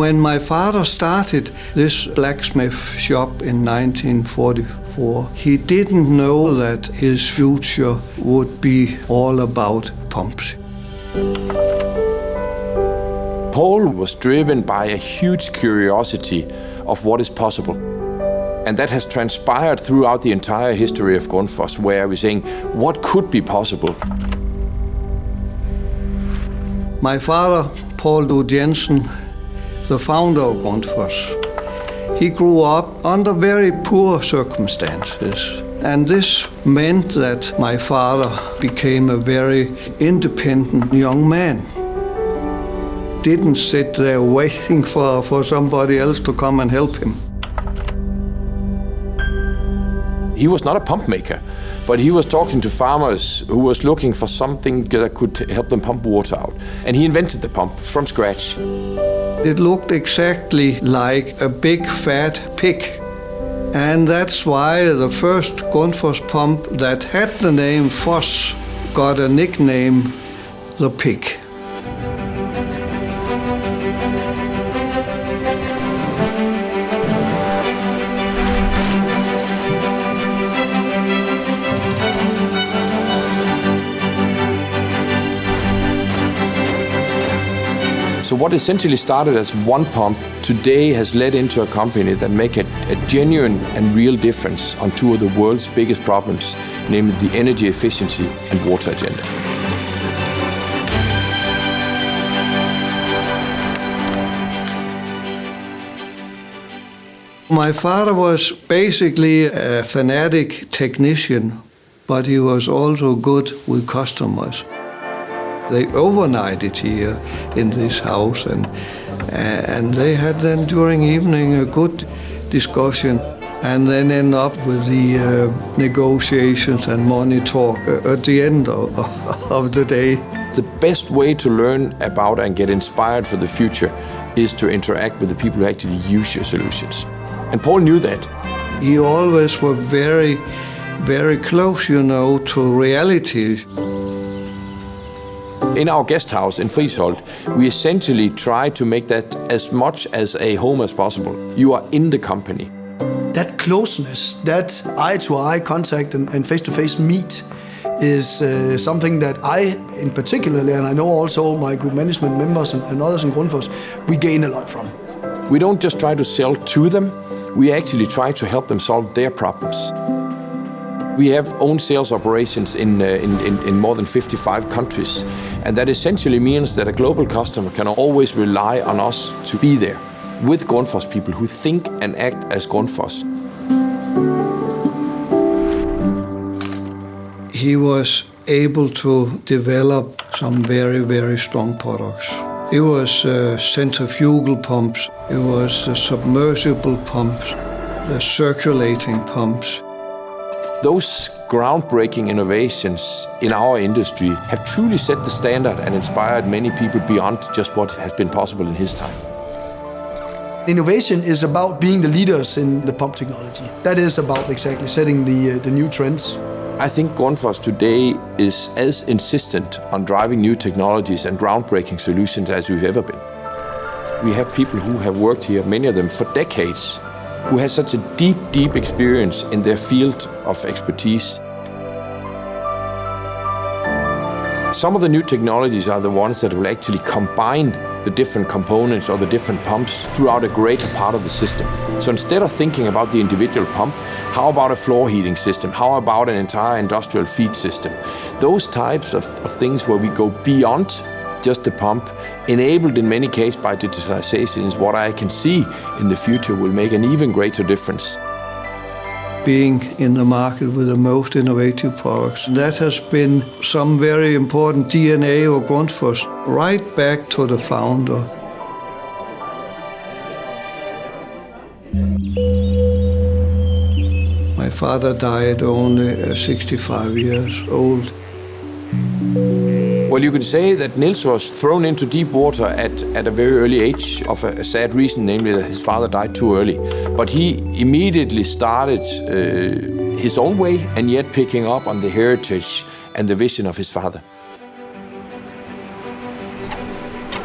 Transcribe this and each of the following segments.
When my father started this blacksmith shop in 1944, he didn't know that his future would be all about pumps. Paul was driven by a huge curiosity of what is possible. And that has transpired throughout the entire history of Grundfos, where we're saying, what could be possible? My father, Paul Dud Jensen, the founder of Grundfos, he grew up under very poor circumstances. And this meant that my father became a very independent young man. Didn't sit there waiting for somebody else to come and help him. He was not a pump maker, but he was talking to farmers who was looking for something that could help them pump water out. And he invented the pump from scratch. It looked exactly like a big fat pig. And that's why the first Grundfos pump that had the name Foss got a nickname, the pig. So what essentially started as one pump today has led into a company that make a genuine and real difference on two of the world's biggest problems, namely the energy efficiency and water agenda. My father was basically a fanatic technician, but he was also good with customers. They overnighted here in this house, and they had then during evening a good discussion, and then end up with the negotiations and money talk at the end of the day. The best way to learn about and get inspired for the future is to interact with the people who actually use your solutions. And Paul knew that. He always was very, very close, to reality. In our guest house in Friesholt, we essentially try to make that as much as a home as possible. You are in the company. That closeness, that eye-to-eye contact and face-to-face meet is something that I, in particular, and I know also my group management members and others in Grundfos, we gain a lot from. We don't just try to sell to them, we actually try to help them solve their problems. We have own sales operations in more than 55 countries, and that essentially means that a global customer can always rely on us to be there with Grundfos people who think and act as Grundfos. He was able to develop some very, very strong products. It was centrifugal pumps, it was the submersible pumps, the circulating pumps. Those groundbreaking innovations in our industry have truly set the standard and inspired many people beyond just what has been possible in his time. Innovation is about being the leaders in the pump technology. That is about exactly setting the new trends. I think Grundfos today is as insistent on driving new technologies and groundbreaking solutions as we've ever been. We have people who have worked here, many of them for decades, who has such a deep, deep experience in their field of expertise. Some of the new technologies are the ones that will actually combine the different components or the different pumps throughout a greater part of the system. So instead of thinking about the individual pump, how about a floor heating system? How about an entire industrial feed system? Those types of things where we go beyond just the pump, enabled in many cases by digitalization, is what I can see in the future will make an even greater difference. Being in the market with the most innovative products, that has been some very important DNA of Grundfos, right back to the founder. My father died only 65 years old. Well, you can say that Niels was thrown into deep water at a very early age of a sad reason, namely that his father died too early. But he immediately started his own way, and yet picking up on the heritage and the vision of his father.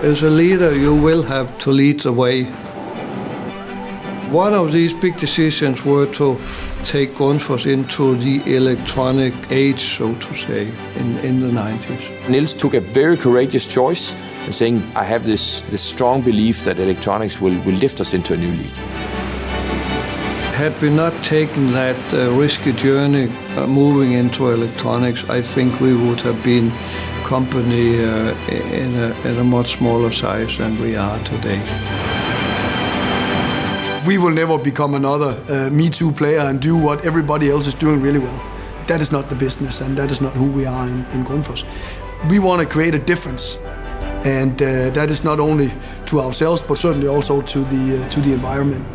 As a leader, you will have to lead the way. One of these big decisions were to take Grundfos into the electronic age, so to say, in the 90s. Niels took a very courageous choice in saying, I have this strong belief that electronics will lift us into a new league. Had we not taken that risky journey moving into electronics, I think we would have been a company in a much smaller size than we are today. We will never become another Me Too player and do what everybody else is doing really well. That is not the business, and that is not who we are in Grundfos. We want to create a difference, and that is not only to ourselves, but certainly also to the environment.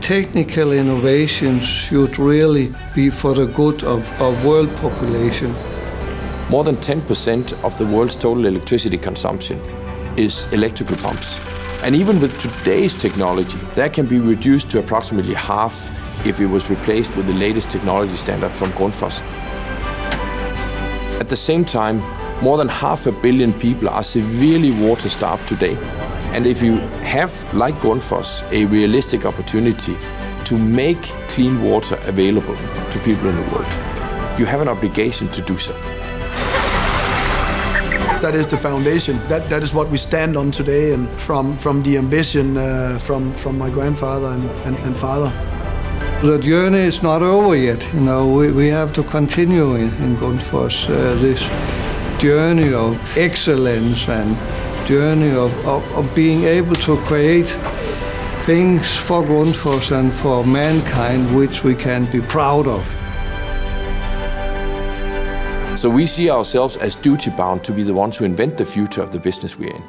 Technical innovations should really be for the good of world population. More than 10% of the world's total electricity consumption is electrical pumps. And even with today's technology, that can be reduced to approximately half if it was replaced with the latest technology standard from Grundfos. At the same time, more than 500 million people are severely water-starved today. And if you have, like Grundfos, a realistic opportunity to make clean water available to people in the world, you have an obligation to do so. That is the foundation. That is what we stand on today, and from the ambition from my grandfather and father. The journey is not over yet. You know, we have to continue in Grundfos this journey of excellence and journey of being able to create things for Grundfos and for mankind which we can be proud of. So we see ourselves as duty-bound to be the ones who invent the future of the business we're in.